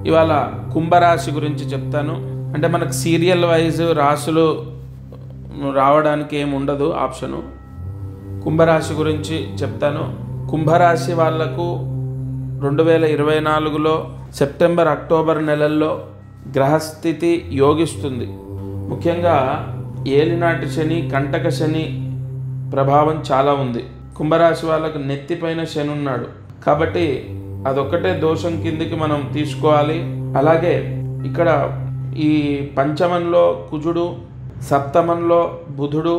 ఇవాళ కుంభరాశి గురించి చెప్తాను. అంటే మనకు సీరియల్ వైజ్ రాశులు రావడానికి ఏమి ఉండదు ఆప్షను. కుంభరాశి గురించి చెప్తాను. కుంభరాశి వాళ్లకు 2024లో సెప్టెంబర్ అక్టోబర్ నెలల్లో గ్రహస్థితి యోగిస్తుంది. ముఖ్యంగా ఏలినాటి శని, కంటక శని ప్రభావం చాలా ఉంది. కుంభరాశి వాళ్ళకు నెత్తిపైన శని ఉన్నాడు కాబట్టి అదొక్కటే దోషం కిందికి మనం తీసుకోవాలి. అలాగే ఇక్కడ ఈ పంచమంలో కుజుడు, సప్తమంలో బుధుడు,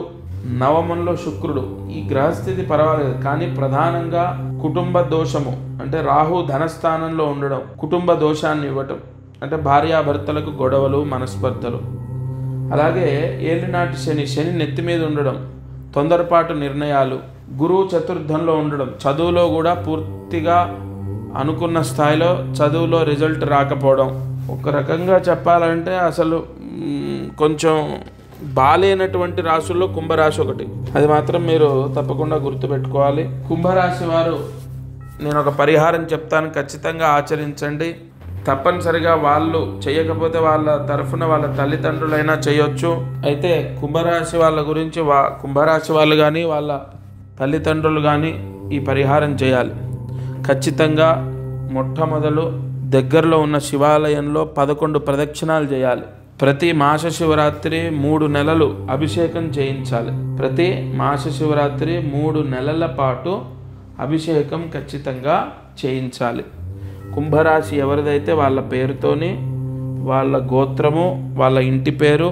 నవమంలో శుక్రుడు, ఈ గ్రహస్థితి పర్వాలేదు. కానీ ప్రధానంగా కుటుంబ దోషము అంటే రాహు ధనస్థానంలో ఉండడం కుటుంబ దోషాన్ని ఇవ్వటం, అంటే భార్యాభర్తలకు గొడవలు, మనస్పర్ధలు. అలాగే ఏలినాటి శని, శని నెత్తి మీద ఉండడం, తొందరపాటు నిర్ణయాలు. గురువు చతుర్థంలో ఉండడం, చదువులో కూడా పూర్తిగా అనుకున్న స్థాయిలో చదువులో రిజల్ట్ రాకపోవడం. ఒక రకంగా చెప్పాలంటే అసలు కొంచెం బాలేనటువంటి రాశుల్లో కుంభరాశి ఒకటి. అది మాత్రం మీరు తప్పకుండా గుర్తుపెట్టుకోవాలి. కుంభరాశి వారు నేను ఒక పరిహారం చెప్తాను, ఖచ్చితంగా ఆచరించండి. తప్పనిసరిగా వాళ్ళు చేయకపోతే వాళ్ళ తరఫున వాళ్ళ తల్లిదండ్రులైనా చేయొచ్చు. అయితే కుంభరాశి వాళ్ళ గురించి కుంభరాశి వాళ్ళు కానీ వాళ్ళ తల్లిదండ్రులు కానీ ఈ పరిహారం చేయాలి. ఖచ్చితంగా మొట్టమొదలు దగ్గరలో ఉన్న శివాలయంలో 11 ప్రదక్షిణాలు చేయాలి. ప్రతి మాస శివరాత్రి 3 నెలలు అభిషేకం చేయించాలి. ప్రతి మాస శివరాత్రి 3 నెలల పాటు అభిషేకం ఖచ్చితంగా చేయించాలి. కుంభరాశి ఎవరిదైతే వాళ్ళ పేరుతోని, వాళ్ళ గోత్రము, వాళ్ళ ఇంటి పేరు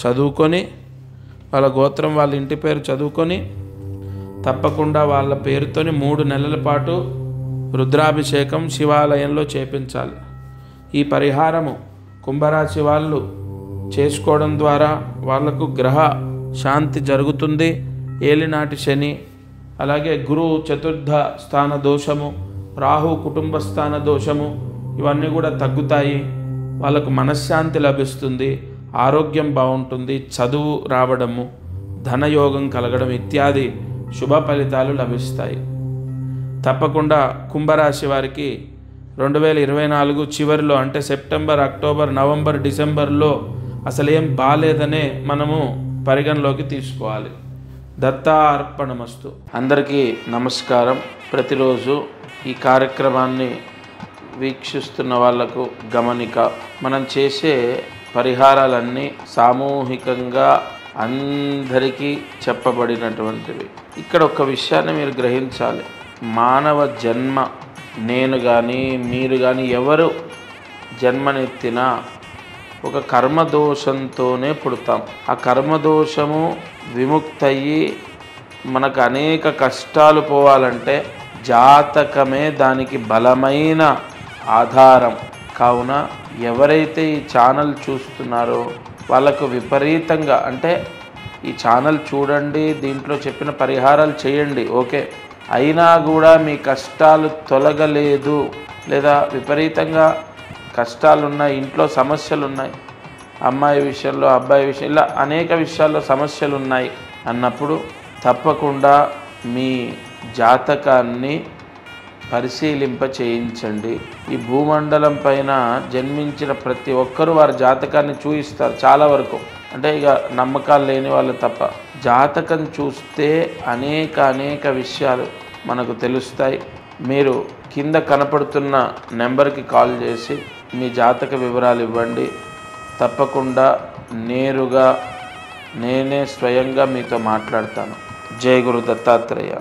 చదువుకొని, వాళ్ళ గోత్రం, వాళ్ళ ఇంటి పేరు చదువుకొని తప్పకుండా వాళ్ళ పేరుతోని 3 నెలల పాటు రుద్రాభిషేకం శివాలయంలో చేపించాలి. ఈ పరిహారము కుంభరాశి వాళ్ళు చేసుకోవడం ద్వారా వాళ్లకు గ్రహ శాంతి జరుగుతుంది. ఏలినాటి శని, అలాగే గురువు చతుర్థ స్థాన దోషము, రాహు కుటుంబ స్థాన దోషము ఇవన్నీ కూడా తగ్గుతాయి. వాళ్ళకు మనశ్శాంతి లభిస్తుంది, ఆరోగ్యం బాగుంటుంది, చదువు రావడము, ధనయోగం కలగడం ఇత్యాది శుభ ఫలితాలు లభిస్తాయి. తప్పకుండా కుంభరాశి వారికి 2024 చివరిలో అంటే సెప్టెంబర్, అక్టోబర్, నవంబర్, డిసెంబర్లో అసలేం బాలేదనే మనము పరిగణలోకి తీసుకోవాలి. దత్తార్పణమస్తు. అందరికీ నమస్కారం. ప్రతిరోజు ఈ కార్యక్రమాన్ని వీక్షిస్తున్న వాళ్లకు గమనిక, మనం చేసే పరిహారాలన్నీ సామూహికంగా అందరికీ చెప్పబడినటువంటివి. ఇక్కడ ఒక విషయాన్ని మీరు గ్రహించాలి. మానవ జన్మ, నేను కానీ మీరు కానీ ఎవరు జన్మనెత్తినా ఒక కర్మదోషంతోనే పుడతాం. ఆ కర్మదోషము విముక్తయ్యి మనకు అనేక కష్టాలు పోవాలంటే జాతకమే దానికి బలమైన ఆధారం. కావున ఎవరైతే ఈ ఛానల్ చూస్తున్నారో వాళ్ళకు విపరీతంగా, అంటే ఈ ఛానల్ చూడండి, దీంట్లో చెప్పిన పరిహారాలు చేయండి, ఓకే, అయినా కూడా మీ కష్టాలు తొలగలేదు, లేదా విపరీతంగా కష్టాలున్నాయి, ఇంట్లో సమస్యలు ఉన్నాయి, అమ్మాయి విషయంలో, అబ్బాయి విషయం, ఇలా అనేక విషయాల్లో సమస్యలు ఉన్నాయి అన్నప్పుడు తప్పకుండా మీ జాతకాన్ని పరిశీలింప చేయించండి. ఈ భూమండలం పైన జన్మించిన ప్రతి ఒక్కరూ వారి జాతకాన్ని చూయిస్తారు చాలా వరకు. అంటే ఇక నమ్మకాలు లేని వాళ్ళు తప్ప. జాతకం చూస్తే అనేక విషయాలు మనకు తెలుస్తాయి. మీరు కింద కనపడుతున్న నెంబర్కి కాల్ చేసి మీ జాతక వివరాలు ఇవ్వండి. తప్పకుండా నేరుగా నేనే స్వయంగా మీతో మాట్లాడతాను. జై గురు దత్తాత్రేయ.